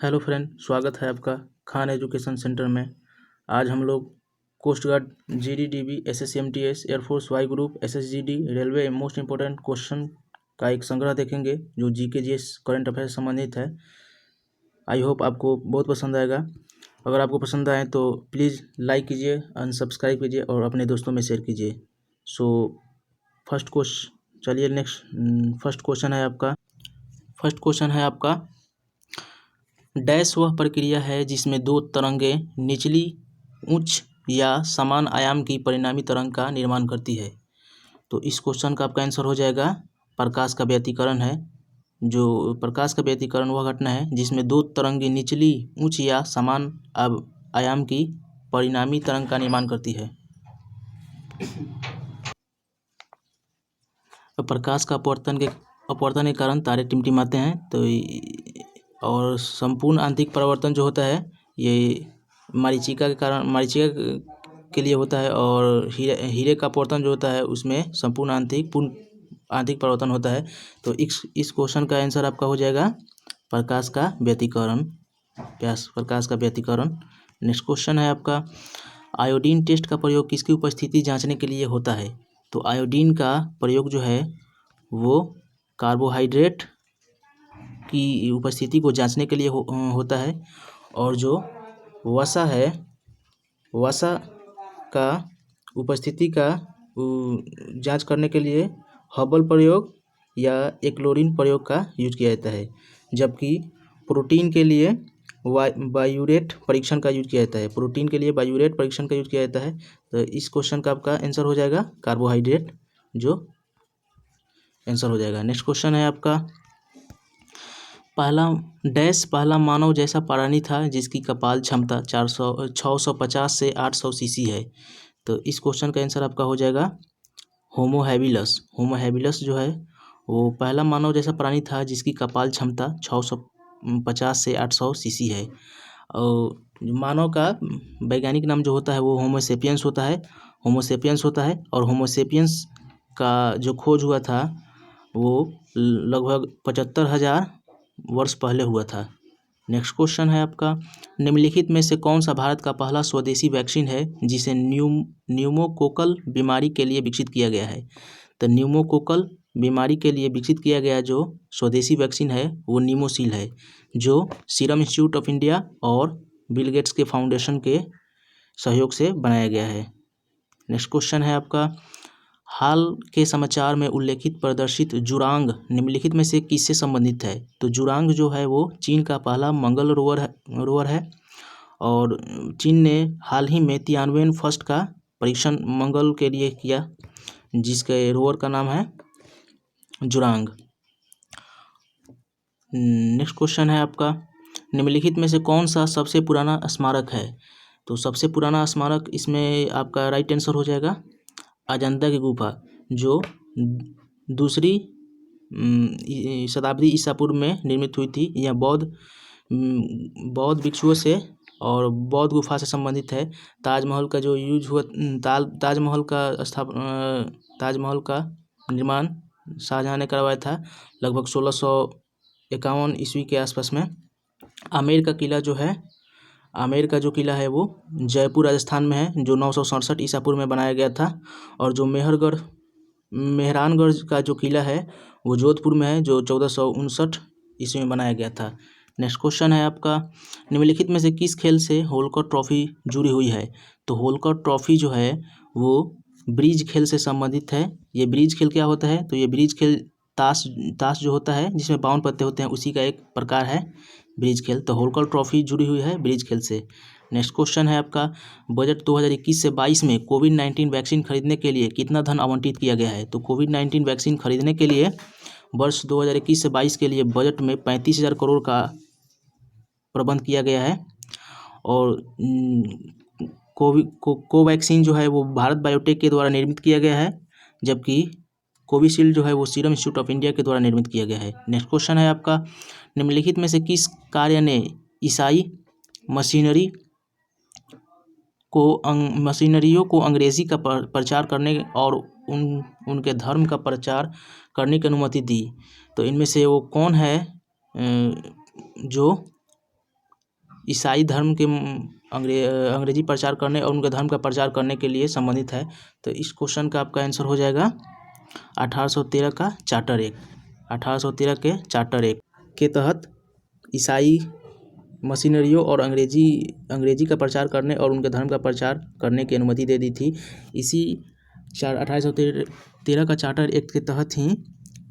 Hello friend, स्वागत है आपका खान एजुकेशन सेंटर में। आज हम लोग coast guard, GDDB, SSC MTS, air force, Y group, SSGD, railway most important question का एक संग्रह देखेंगे जो जीके जीएस करंट अफेयर से संबंधित है। आई होप आपको बहुत पसंद आएगा। अगर आपको पसंद आए तो प्लीज़ लाइक कीजिए, अनसब्सक्राइब कीजिए और अपने दोस्तों में शेयर कीजिए। सो फर्स्ट क्वेश्चन, चलिए नेक्स्ट। फर्स्ट क्वेश्चन है आपका डैश वह प्रक्रिया है जिसमें दो तरंगें निचली, उच्च या समान आयाम की परिणामी तरंग का निर्माण करती है। तो इस क्वेश्चन का आपका आंसर हो जाएगा प्रकाश का व्यतिकरण है। जो प्रकाश का व्यतिकरण वह घटना है जिसमें दो तरंगें निचली, उच्च या समान आयाम की परिणामी तरंग का निर्माण करती है। प्रकाश का अपवर्तन के कारण तारे टिमटिमाते हैं। तो और संपूर्ण आंतरिक परावर्तन जो होता है ये मरीचिका के लिए होता है, और हीरे का अपवर्तन जो होता है उसमें संपूर्ण आंतरिक परावर्तन होता है। तो इस क्वेश्चन का आंसर आपका हो जाएगा प्रकाश का व्यतिकरण। नेक्स्ट क्वेश्चन है आपका आयोडीन टेस्ट का प्रयोग किसकी उपस्थिति जांचने के लिए होता है। तो आयोडीन का प्रयोग जो है वो कार्बोहाइड्रेट की उपस्थिति को जांचने के लिए होता है, और जो वसा है, वसा का उपस्थिति का जांच करने के लिए हबल प्रयोग या एक्लोरीन प्रयोग का यूज किया जाता है। जबकि प्रोटीन के लिए बायूरेट परीक्षण का यूज किया जाता है। तो इस क्वेश्चन का आपका आंसर हो जाएगा कार्बोहाइड्रेट, जो आंसर हो जाएगा। नेक्स्ट क्वेश्चन है आपका पहला मानव जैसा प्राणी था जिसकी कपाल क्षमता 650 से 800 सीसी है। तो इस क्वेश्चन का आंसर आपका हो जाएगा होमो हैबिलस जो है वो पहला मानव जैसा प्राणी था जिसकी कपाल क्षमता 650 से 800 सीसी है। और मानव का वैज्ञानिक नाम जो होता है वो होमो सेपियंस होता है। और होमो सेपियंस का जो खोज हुआ था वो लगभग 75,000 वर्ष पहले हुआ था। नेक्स्ट क्वेश्चन है आपका निम्नलिखित में से कौन सा भारत का पहला स्वदेशी वैक्सीन है जिसे न्यूमोकोकल बीमारी के लिए विकसित किया गया है। तो न्यूमोकोकल बीमारी के लिए विकसित किया गया जो स्वदेशी वैक्सीन है वो नीमोसिल है, जो सीरम इंस्टीट्यूट ऑफ इंडिया और बिल गेट्स के फाउंडेशन के सहयोग से बनाया गया है। नेक्स्ट क्वेश्चन है आपका हाल के समाचार में उल्लेखित प्रदर्शित जुरांग निम्नलिखित में से किससे संबंधित है। तो जुरांग जो है वो चीन का पहला मंगल रोवर है, और चीन ने हाल ही में तियानवें फर्स्ट का परीक्षण मंगल के लिए किया, जिसके रोवर का नाम है जुरांग। नेक्स्ट क्वेश्चन है आपका निम्नलिखित में से कौन सा सबसे पुराना स्मारक है। तो सबसे पुराना स्मारक इसमें आपका राइट आंसर हो जाएगा अजंता की गुफा, जो दूसरी शताब्दी ईसा पूर्व में निर्मित हुई थी। यह बौद्ध भिक्षुओं से और बौद्ध गुफा से संबंधित है। ताजमहल का जो यूज हुआ ताजमहल का निर्माण शाहजहाँ ने करवाया था लगभग 1651 ईस्वी के आसपास में। आमेर का जो किला है वो जयपुर राजस्थान में है, जो 967 ईसा पूर्व में बनाया गया था। और जो मेहरानगढ़ का जो किला है वो जोधपुर में है, जो 1459 ईस्वी में बनाया गया था। नेक्स्ट क्वेश्चन है आपका निम्नलिखित में से किस खेल से होलकर ट्रॉफी जुड़ी हुई है। तो होलकर ट्रॉफी जो है वो ब्रिज खेल से संबंधित है। ये ब्रिज खेल क्या होता है। तो ये ब्रिज खेल ताश जो होता है जिसमें 52 पत्ते होते हैं, उसी का एक प्रकार है ब्रिज खेल। तो होलकर ट्रॉफी जुड़ी हुई है ब्रिज खेल से। नेक्स्ट क्वेश्चन है आपका बजट 2021 से 22 में कोविड-19 वैक्सीन खरीदने के लिए कितना धन आवंटित किया गया है। तो कोविड-19 वैक्सीन खरीदने के लिए वर्ष 2021 से 22 के लिए बजट में 35,000 करोड़ का प्रबंध किया गया है। और कोवैक्सीन जो है वो भारत बायोटेक के द्वारा निर्मित किया गया है, जबकि कोविशील्ड जो है वो सीरम इंस्टीट्यूट ऑफ इंडिया के द्वारा निर्मित किया गया है। नेक्स्ट क्वेश्चन है आपका निम्नलिखित में से किस कार्य ने ईसाई मशीनरियों को अंग्रेजी का प्रचार करने और उनके धर्म का प्रचार करने की अनुमति दी। तो इनमें से वो कौन है जो ईसाई धर्म के अंग्रेजी प्रचार करने और उनके धर्म का प्रचार करने के लिए संबंधित है। तो इस क्वेश्चन का आपका आंसर हो जाएगा 1813 का चार्टर एक्ट। 1813 के चार्टर एक्ट के तहत ईसाई मशीनरियों और अंग्रेजी का प्रचार करने और उनके धर्म का प्रचार करने की अनुमति दे दी थी। इसी 1813 का चार्टर एक्ट के तहत ही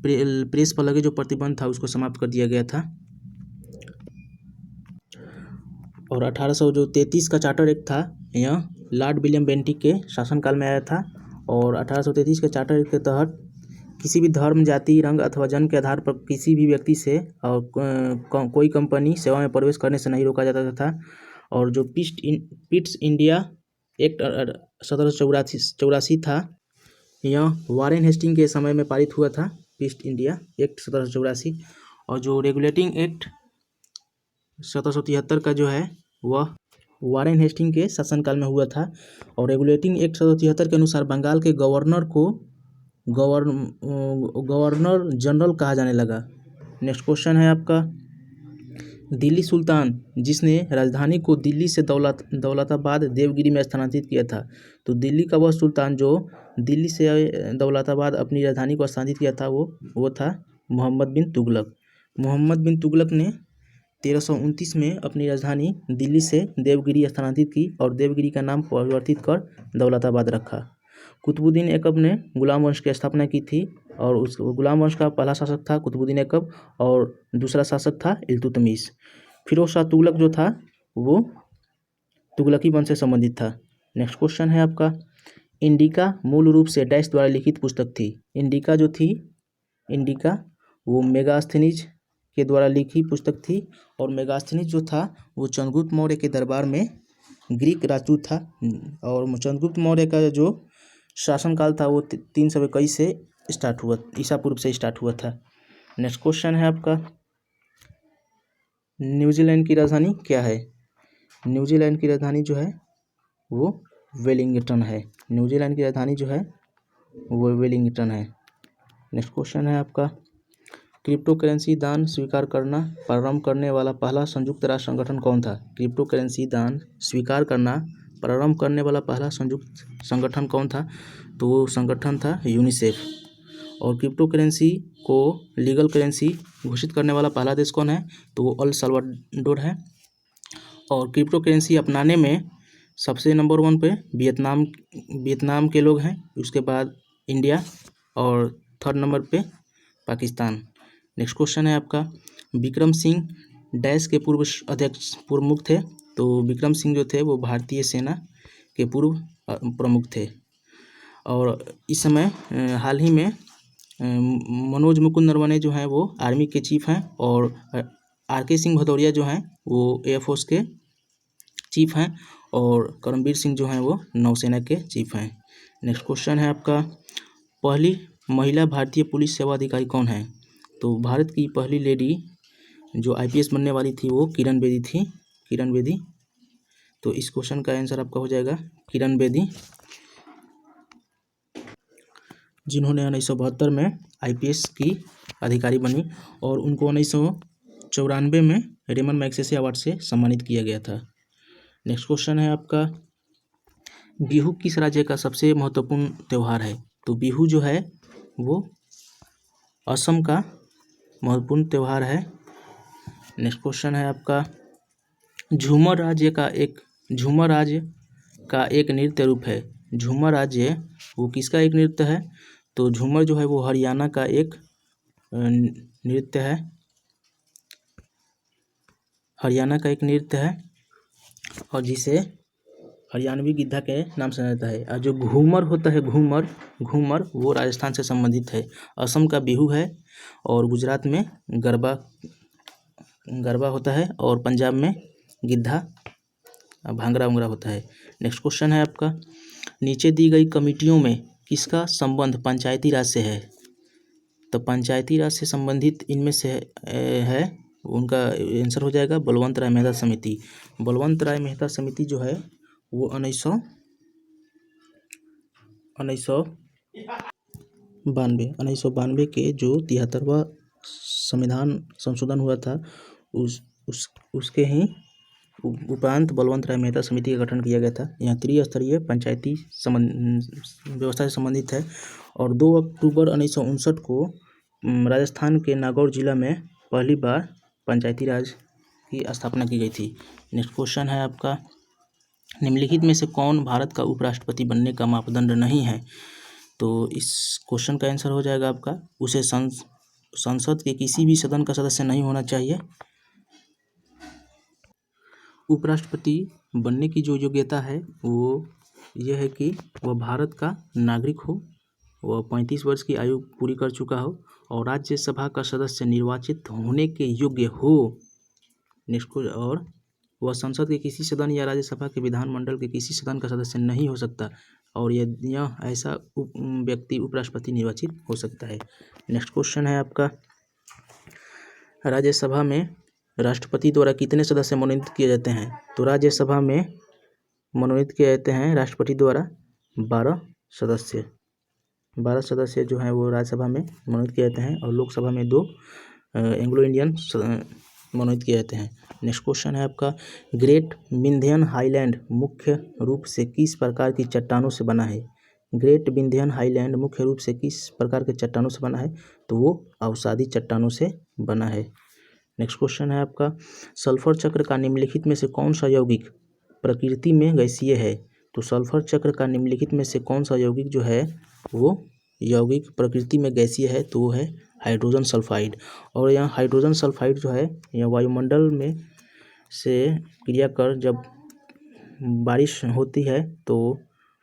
प्रेस पर लगे जो प्रतिबंध था उसको समाप्त कर दिया गया था। और 1833 का चार्टर एक्ट था, यह लॉर्ड विलियम बेंटिक के शासनकाल में आया था। और 1833 के चार्टर एक्ट के तहत किसी भी धर्म, जाति, रंग अथवा जन्म के आधार पर किसी भी व्यक्ति से और कोई कंपनी सेवा में प्रवेश करने से नहीं रोका जाता था। और जो पिट्स इंडिया एक्ट 1784 था, यह वारेन हेस्टिंग के समय में पारित हुआ था, पिट्स इंडिया एक्ट 1784। और जो रेगुलेटिंग एक्ट 1773 का जो है वह वारेन हेस्टिंग के शासनकाल में हुआ था। और रेगुलेटिंग एक्ट 1773 के अनुसार बंगाल के गवर्नर को गवर्नर जनरल कहा जाने लगा। नेक्स्ट क्वेश्चन है आपका, दिल्ली सुल्तान जिसने राजधानी को दिल्ली से दौलताबाद देवगिरी में स्थानांतरित किया था। तो दिल्ली का वह सुल्तान जो दिल्ली से दौलताबाद अपनी राजधानी को स्थानांतरित किया था वो था मोहम्मद बिन तुगलक। मोहम्मद बिन तुगलक ने 1329 में अपनी राजधानी दिल्ली से देवगिरी स्थानांतरित की और देवगिरी का नाम परिवर्तित कर दौलताबाद रखा। कुतुबुद्दीन ऐबक ने गुलाम वंश की स्थापना की थी और उस गुलाम वंश का पहला शासक था कुतुबुद्दीन ऐबक और दूसरा शासक था इल्तुतमिश। फिरोज शाह तुगलक जो था वो तुगलकी वंश से संबंधित था। नेक्स्ट क्वेश्चन है आपका, इंडिका मूल रूप से डैश द्वारा लिखित पुस्तक थी। इंडिका जो थी, इंडिका वो मेगास्थनीज के द्वारा लिखी पुस्तक थी। और मेगास्थनीज जो था वो चंद्रगुप्त मौर्य के दरबार में ग्रीक राजदूत था। और चंद्रगुप्त मौर्य का जो शासनकाल था वो 321 से स्टार्ट हुआ, ईसा पूर्व से स्टार्ट हुआ था। नेक्स्ट क्वेश्चन है आपका, न्यूजीलैंड की राजधानी क्या है। न्यूजीलैंड की राजधानी जो है वो वेलिंगटन है। न्यूजीलैंड की राजधानी जो है वो वेलिंगटन है। नेक्स्ट क्वेश्चन है आपका, क्रिप्टो करेंसी दान स्वीकार करना प्रारंभ करने वाला पहला संयुक्त राष्ट्र संगठन कौन था। क्रिप्टो करेंसी दान स्वीकार करना प्रारंभ करने वाला पहला संयुक्त संगठन कौन था। तो वो संगठन था यूनिसेफ। और क्रिप्टो करेंसी को लीगल करेंसी घोषित करने वाला पहला देश कौन है। तो वो अल सल्वाडोर है। और क्रिप्टो करेंसी अपनाने में सबसे नंबर 1 पे वियतनाम के लोग हैं, उसके बाद इंडिया और 3rd नंबर पे पाकिस्तान। नेक्स्ट क्वेश्चन है आपका, विक्रम सिंह डैश के पूर्व प्रमुख थे। तो विक्रम सिंह जो थे वो भारतीय सेना के पूर्व प्रमुख थे। और इस समय हाल ही में मनोज मुकुंद नरवणे जो हैं वो आर्मी के चीफ हैं। और आर.के. सिंह भदौरिया जो हैं वो एयरफोर्स के चीफ हैं। और करमबीर सिंह जो हैं वो नौसेना के चीफ हैं। नेक्स्ट क्वेश्चन है आपका, पहली महिला भारतीय पुलिस सेवा अधिकारी कौन है। तो भारत की पहली लेडी जो IPS बनने वाली थी वो किरण बेदी थी, किरण बेदी। तो इस क्वेश्चन का आंसर आपका हो जाएगा किरण बेदी, जिन्होंने 1972 में IPS की अधिकारी बनी और उनको 1994 में रेमन मैग्सेसे अवार्ड से सम्मानित किया गया था। नेक्स्ट क्वेश्चन है आपका, बिहू किस राज्य का सबसे महत्वपूर्ण त्यौहार है। तो बिहू जो है वो असम का महत्वपूर्ण त्यौहार है। नेक्स्ट क्वेश्चन है आपका, झूमर राज्य का एक नृत्य रूप है। झूमर राज्य वो किसका एक नृत्य है। तो झूमर जो है वो हरियाणा का एक नृत्य है, हरियाणा का एक नृत्य है और जिसे हरियाणवी गिद्धा के नाम से जाना जाता है। और जो घूमर होता है, घूमर वो राजस्थान से संबंधित है। असम का बिहू है और गुजरात में गरबा होता है और पंजाब में गिद्धा भांगड़ा उंगड़ा होता है। नेक्स्ट क्वेश्चन है आपका, नीचे दी गई कमिटियों में किसका संबंध पंचायती राज से है। तो पंचायती राज से संबंधित इनमें से है, उनका आंसर हो जाएगा बलवंत राय मेहता समिति। बलवंत राय मेहता समिति जो है वो 1992 के जो 73वां संविधान संशोधन हुआ था उसके ही उपरांत बलवंत राय मेहता समिति का गठन किया गया था। यह त्रिस्तरीय पंचायती व्यवस्था से संबंधित है। और 2 अक्टूबर 1959 को राजस्थान के नागौर जिला में पहली बार पंचायती राज की स्थापना की गई थी। नेक्स्ट क्वेश्चन है आपका, निम्नलिखित में से कौन भारत का उपराष्ट्रपति बनने का मापदंड नहीं है? तो इस क्वेश्चन का आंसर हो जाएगा आपका, उसे संसद के किसी भी सदन का सदस्य नहीं होना चाहिए। उपराष्ट्रपति बनने की जो योग्यता है वो यह है कि वह भारत का नागरिक हो, वह 35 वर्ष की आयु पूरी कर चुका हो और राज्यसभा का सदस्य निर्वाचित होने के योग्य हो। नेक्स्ट, और वह संसद के किसी सदन या राज्यसभा के विधानमंडल के किसी सदन का सदस्य नहीं हो सकता और यह ऐसा व्यक्ति उपराष्ट्रपति निर्वाचित हो सकता है। नेक्स्ट क्वेश्चन है आपका, राज्यसभा में राष्ट्रपति द्वारा कितने सदस्य मनोनीत किए जाते हैं? तो राज्यसभा में मनोनीत किए जाते हैं राष्ट्रपति द्वारा 12 सदस्य। 12 सदस्य जो हैं वो राज्यसभा में मनोनीत किए जाते हैं और लोकसभा में 2 एंग्लो इंडियन मनोनीत किए जाते हैं। नेक्स्ट क्वेश्चन है आपका, ग्रेट विंध्यन हाईलैंड मुख्य रूप से किस प्रकार की चट्टानों से बना है? ग्रेट विंध्यन हाईलैंड मुख्य रूप से किस प्रकार के चट्टानों से बना है? तो वो अवसादी चट्टानों से बना है। नेक्स्ट क्वेश्चन है आपका, सल्फर चक्र का निम्नलिखित में से कौन सा यौगिक प्रकृति में गैसीय है? तो सल्फर चक्र का निम्नलिखित में से कौन सा यौगिक जो है वो यौगिक प्रकृति में गैसीय है? तो वो है हाइड्रोजन सल्फाइड। और यह हाइड्रोजन सल्फाइड जो है यह वायुमंडल में से क्रिया कर जब बारिश होती है तो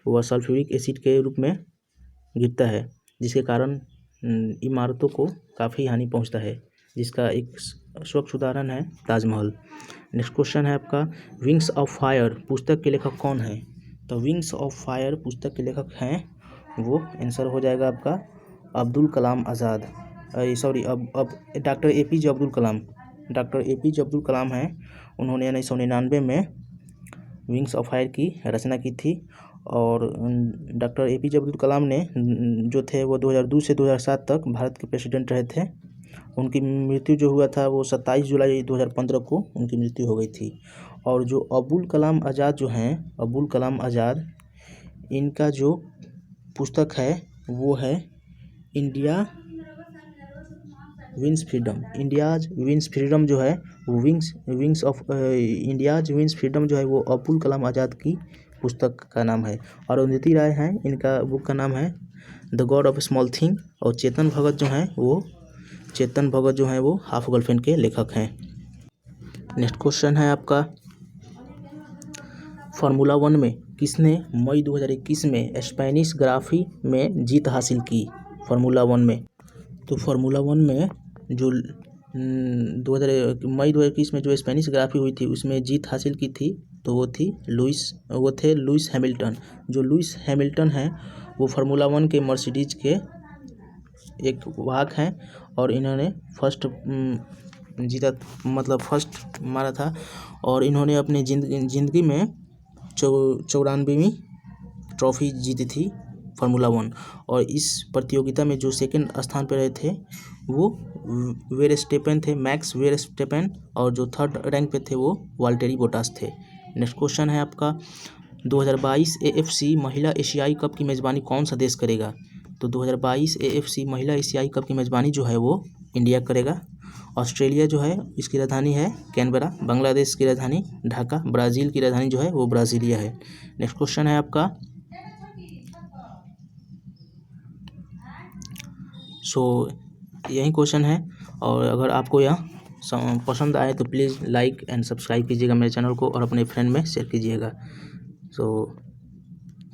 वह सल्फ्यूरिक एसिड के रूप में गिरता है, जिसके कारण इमारतों को काफ़ी हानि पहुंचता है, जिसका एक स्वच्छ उदाहरण है ताजमहल। नेक्स्ट क्वेश्चन है आपका, विंग्स ऑफ फायर पुस्तक के लेखक कौन है? तो विंग्स ऑफ फायर पुस्तक के लेखक हैं वो आंसर हो जाएगा आपका अब्दुल कलाम आज़ाद, अब doctor APJ Abdul Kalam. Doctor APJ Abdul Kalam हैं, उन्होंने 1999 में विंग्स ऑफ फायर की रचना की थी। और डॉक्टर APJ अब्दुल कलाम ने जो थे वो 2002 से 2007 तक भारत के प्रेसिडेंट रहे थे। उनकी मृत्यु जो हुआ था वो 27 जुलाई 2015 को उनकी मृत्यु हो गई थी। और जो अबुल कलाम आज़ाद जो हैं, अबुल कलाम आज़ाद, इनका जो पुस्तक है वो है India wins freedom. India's wins freedom जो है वो wings of India's wins freedom जो है वो अबुल कलाम आज़ाद की पुस्तक का नाम है। और अरुंधति राय हैं, इनका बुक का नाम है the God of small thing. और चेतन भगत जो हैं वो हाफ गर्लफ्रेंड के लेखक हैं। नेक्स्ट क्वेश्चन है आपका, फार्मूला 1 में किसने मई 2021 में स्पेनिश ग्राफी में जीत हासिल की? फार्मूला 1 में, तो फार्मूला 1 में जो मई 2021 में जो स्पेनिश ग्राफी हुई थी उसमें जीत हासिल की थी तो वो थे लुइस हैमिल्टन। जो लुइस हैमिल्टन हैं वो फार्मूला 1 के मर्सिडीज के एक वाहक हैं और इन्होंने फर्स्ट मारा था। और इन्होंने अपनी ज़िंदगी में 94वीं ट्रॉफी जीती थी फार्मूला 1। और इस प्रतियोगिता में जो सेकंड स्थान पर रहे थे वो वेरस्टेपेन थे, मैक्स वेरस्टेपेन। और जो थर्ड रैंक पे थे वो वाल्टेरी बोटास थे। नेक्स्ट क्वेश्चन है आपका, 2022 AFC महिला एशियाई कप की मेज़बानी कौन सा देश करेगा? तो 2022 AFC महिला एशियाई कप की मेज़बानी जो है वो इंडिया करेगा। ऑस्ट्रेलिया जो है इसकी राजधानी है कैनबरा, बांग्लादेश की राजधानी ढाका, ब्राज़ील की राजधानी जो है वो ब्राज़ीलिया है। नेक्स्ट क्वेश्चन है आपका, यही क्वेश्चन है। और अगर आपको यह पसंद आए तो प्लीज़ लाइक एंड सब्सक्राइब कीजिएगा मेरे चैनल को और अपने फ्रेंड में शेयर कीजिएगा।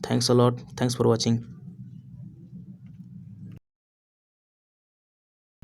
Thanks a lot, thanks for watching.